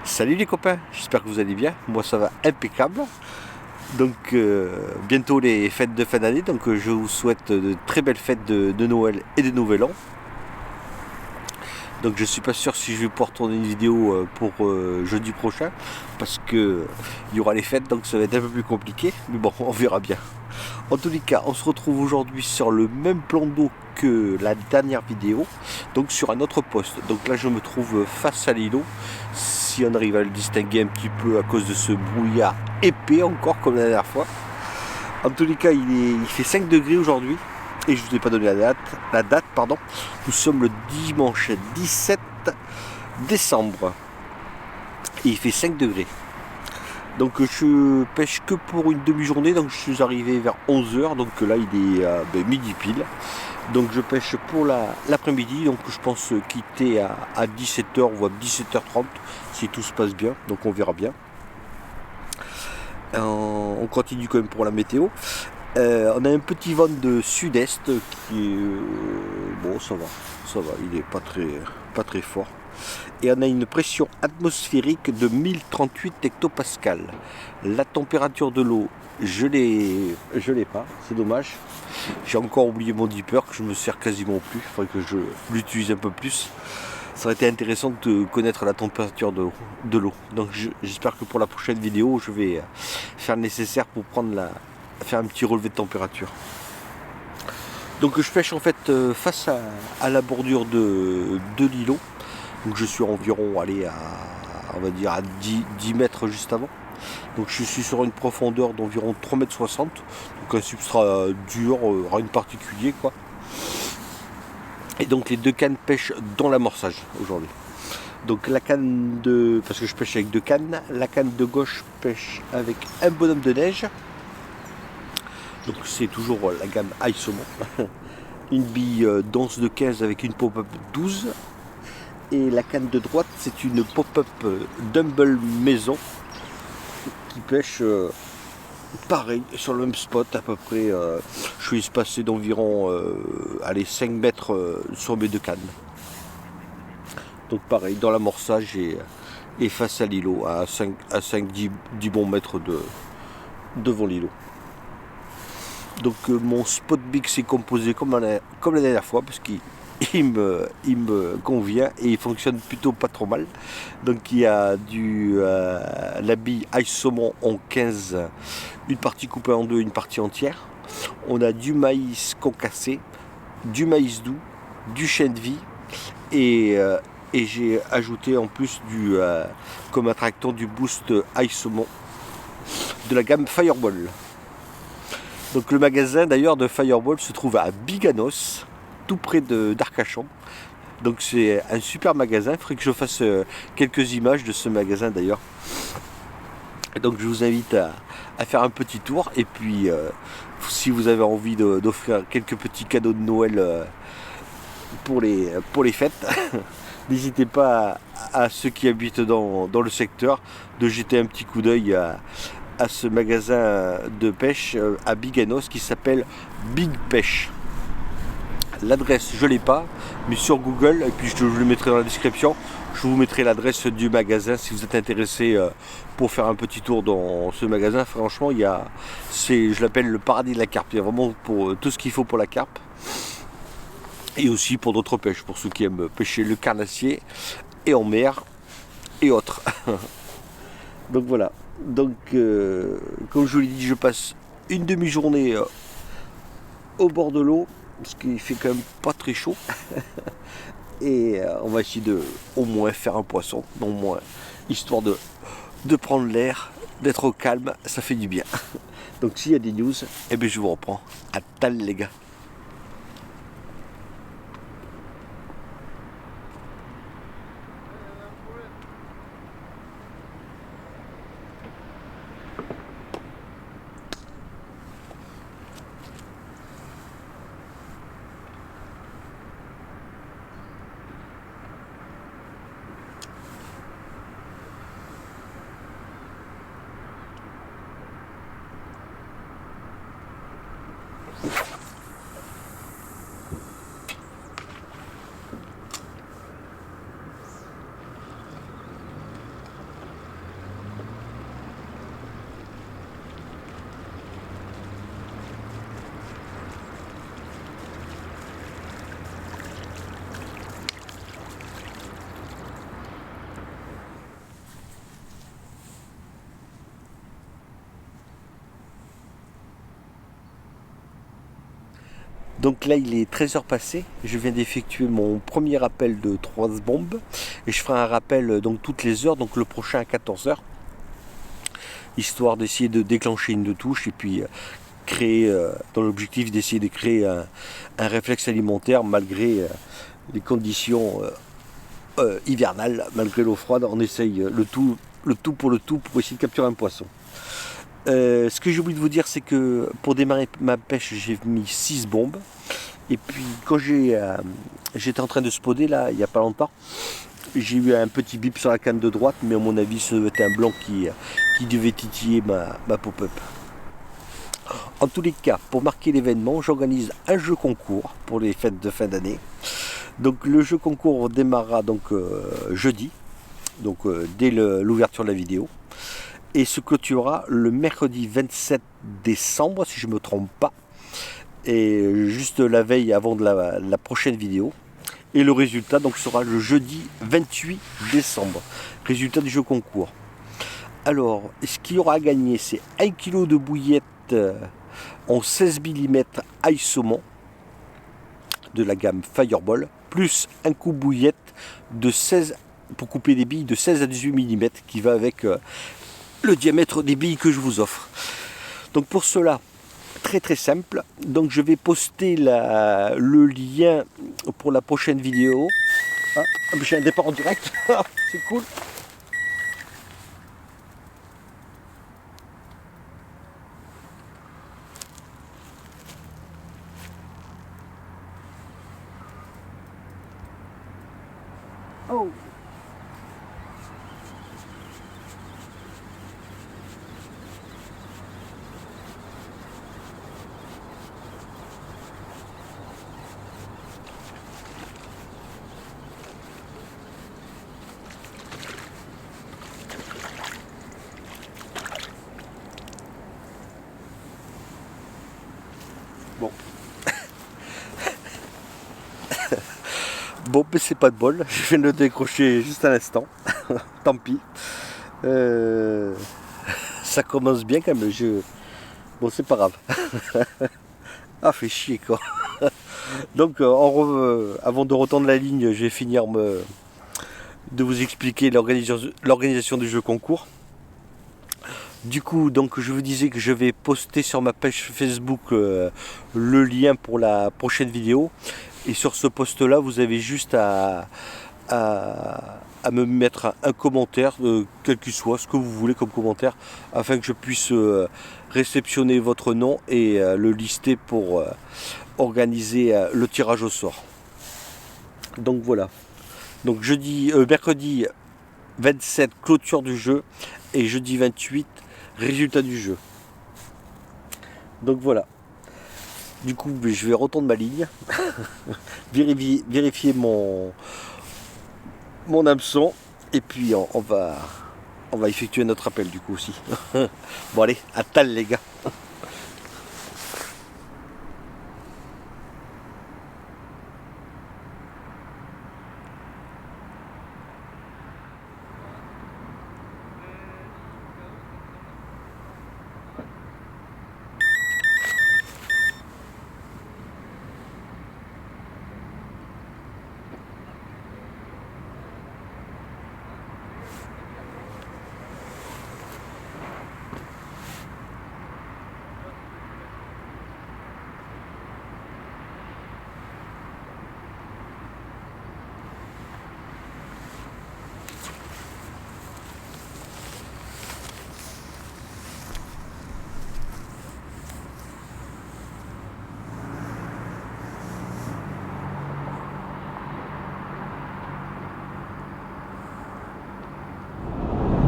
Salut les copains, j'espère que vous allez bien, moi ça va impeccable. Donc bientôt les fêtes de fin d'année, donc je vous souhaite de très belles fêtes de Noël et de Nouvel An. Donc je suis pas sûr si je vais pouvoir tourner une vidéo pour jeudi prochain, parce que il y aura les fêtes, donc ça va être un peu plus compliqué, mais bon, on verra bien. En tous les cas, on se retrouve aujourd'hui sur le même plan d'eau que la dernière vidéo, donc sur un autre poste. Donc là je me trouve face à l'îlot, si on arrive à le distinguer un petit peu à cause de ce brouillard épais encore comme la dernière fois. En tous les cas, il fait 5 degrés aujourd'hui, et je ne vous ai pas donné la date, pardon. Nous sommes le dimanche 17 décembre, et il fait 5 degrés. Donc je pêche que pour une demi-journée, donc je suis arrivé vers 11h, donc là il est midi pile. Donc je pêche pour l'après-midi, donc je pense quitter à 17h ou à 17h30 si tout se passe bien, donc on verra bien. On continue quand même pour la météo. On a un petit vent de sud-est qui est bon, ça va, il est pas très fort. Et on a une pression atmosphérique de 1038 hectopascales. La température de l'eau, je l'ai pas, c'est dommage. J'ai encore oublié mon dipper que je me sers quasiment plus, il faudrait que je l'utilise un peu plus. Ça aurait été intéressant de connaître la température de l'eau. Donc j'espère que pour la prochaine vidéo, je vais faire le nécessaire pour faire un petit relevé de température. Donc je pêche en fait face à la bordure de l'îlot. Donc je suis environ on va dire à 10 mètres juste avant. Donc je suis sur une profondeur d'environ 3,60 m. Donc un substrat dur, rien de particulier quoi. Et donc les deux cannes pêchent dans l'amorçage aujourd'hui. Donc la canne parce que je pêche avec deux cannes, la canne de gauche pêche avec un bonhomme de neige. Donc c'est toujours la gamme High Saumon. Une bille dense de 15 avec une pop-up 12. Et la canne de droite, c'est une pop-up Dumble maison qui pêche pareil sur le même spot à peu près. Je suis espacé d'environ 5 mètres sur mes deux cannes. Donc pareil, dans l'amorçage et face à l'îlot, à 5-10 bons mètres devant l'îlot. Donc mon spot big s'est composé comme la dernière fois, parce qu'il me convient et il fonctionne plutôt pas trop mal. Donc il y a la bille Ice Saumon en 15, une partie coupée en deux, une partie entière. On a du maïs concassé, du maïs doux, du chêne de vie et j'ai ajouté en plus comme attractant du boost Ice Saumon de la gamme Fireball. Donc le magasin d'ailleurs de Fireball se trouve à Biganos, tout près d'Arcachon. Donc c'est un super magasin, il faudrait que je fasse quelques images de ce magasin d'ailleurs. Donc je vous invite à faire un petit tour, et puis si vous avez envie d'offrir quelques petits cadeaux de Noël pour les fêtes, n'hésitez pas à ceux qui habitent dans le secteur de jeter un petit coup d'œil à ce magasin de pêche à Biganos qui s'appelle Big Pêche. L'adresse je l'ai pas, mais sur Google, et puis je le mettrai dans la description, je vous mettrai l'adresse du magasin si vous êtes intéressé pour faire un petit tour dans ce magasin. Franchement, je l'appelle le paradis de la carpe. Il y a vraiment pour tout ce qu'il faut pour la carpe, et aussi pour d'autres pêches, pour ceux qui aiment pêcher le carnassier et en mer et autres. Donc voilà. Donc comme je vous l'ai dit, je passe une demi-journée au bord de l'eau, parce qu'il fait quand même pas très chaud. Et on va essayer de au moins faire un poisson, au moins, histoire de prendre l'air, d'être au calme, ça fait du bien. Donc s'il y a des news, eh bien je vous reprends. À tal les gars. Donc là il est 13h passé, je viens d'effectuer mon premier rappel de 3 bombes et je ferai un rappel donc toutes les heures, donc le prochain à 14h, histoire d'essayer de déclencher une de touche et puis créer, dans l'objectif d'essayer de créer un réflexe alimentaire malgré les conditions hivernales, malgré l'eau froide. On essaye le tout pour essayer de capturer un poisson. Ce que j'ai oublié de vous dire, c'est que pour démarrer ma pêche, j'ai mis 6 bombes. Et puis quand j'étais en train de spotter là, il n'y a pas longtemps, j'ai eu un petit bip sur la canne de droite, mais à mon avis c'était un blanc qui devait titiller ma pop-up. En tous les cas, pour marquer l'événement, j'organise un jeu concours pour les fêtes de fin d'année. Donc le jeu concours démarrera donc jeudi, donc dès l'ouverture de la vidéo, et se clôturera le mercredi 27 décembre, si je ne me trompe pas, et juste la veille avant de la prochaine vidéo. Et le résultat donc sera le jeudi 28 décembre, résultat du jeu concours. Alors, ce qu'il y aura à gagner, c'est 1 kg de bouillettes en 16 mm ail saumon de la gamme Fireball, plus un coup bouillette de 16 pour couper des billes de 16 à 18 mm qui va avec le diamètre des billes que je vous offre. Donc pour cela, très simple, donc je vais poster le lien pour la prochaine vidéo. Ah, j'ai un départ en direct, c'est cool. Oh. Bon. Bon, mais c'est pas de bol, je viens de le décrocher juste à l'instant. Tant pis. Ça commence bien quand même. Bon, c'est pas grave. Ah, fait chier quoi. Donc, avant de retendre la ligne, je vais finir de vous expliquer l'organisation du jeu concours. Du coup, donc je vous disais que je vais poster sur ma page Facebook le lien pour la prochaine vidéo. Et sur ce post là, vous avez juste à me mettre un commentaire, quel qu'il soit, ce que vous voulez comme commentaire, afin que je puisse réceptionner votre nom et le lister pour organiser le tirage au sort. Donc voilà. Donc mercredi 27, clôture du jeu, et jeudi 28, résultat du jeu. Donc voilà. Du coup, je vais retourner ma ligne, vérifier mon hameçon, et puis on va effectuer notre appel du coup aussi. Bon allez, à tal les gars.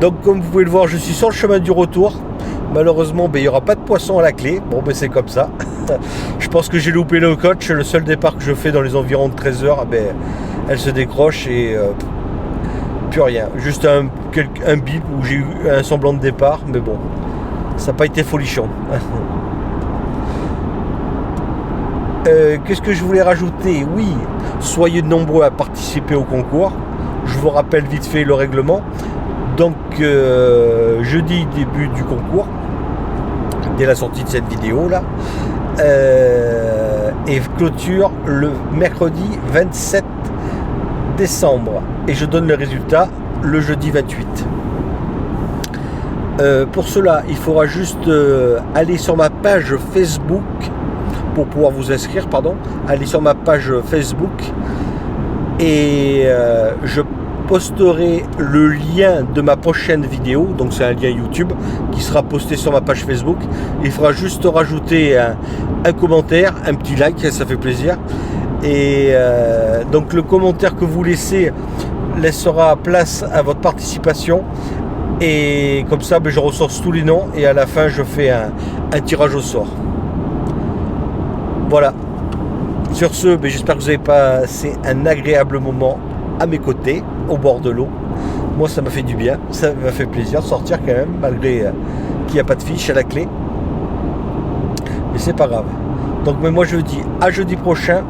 Donc comme vous pouvez le voir, je suis sur le chemin du retour. Malheureusement, il n'y aura pas de poisson à la clé. Bon, c'est comme ça. Je pense que j'ai loupé le coach. Le seul départ que je fais dans les environs de 13h, elle se décroche et plus rien. Juste un bip où j'ai eu un semblant de départ. Mais bon, ça n'a pas été folichon. Qu'est-ce que je voulais rajouter? Oui, soyez nombreux à participer au concours. Je vous rappelle vite fait le règlement. Donc jeudi, début du concours, dès la sortie de cette vidéo là, et clôture le mercredi 27 décembre. Et je donne le résultat le jeudi 28. Pour cela, il faudra juste aller sur ma page Facebook pour pouvoir vous inscrire, Allez sur ma page Facebook et je posterai le lien de ma prochaine vidéo, donc c'est un lien YouTube qui sera posté sur ma page Facebook. Il faudra juste rajouter un commentaire, un petit like, ça fait plaisir. Et donc le commentaire que vous laissez laissera place à votre participation. Et comme ça, je recense tous les noms et à la fin, je fais un tirage au sort. Voilà. Sur ce, j'espère que vous avez passé un agréable moment à mes côtés, au bord de l'eau. Moi, ça m'a fait du bien. Ça m'a fait plaisir de sortir quand même, malgré qu'il n'y a pas de fiche à la clé. Mais c'est pas grave. Donc, moi, je vous dis à jeudi prochain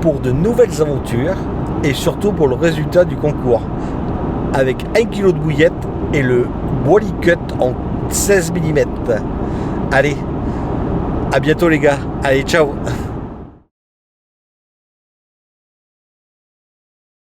pour de nouvelles aventures et surtout pour le résultat du concours. Avec 1 kg de bouillette et le Wally Cut en 16 mm. Allez, à bientôt les gars. Allez, ciao.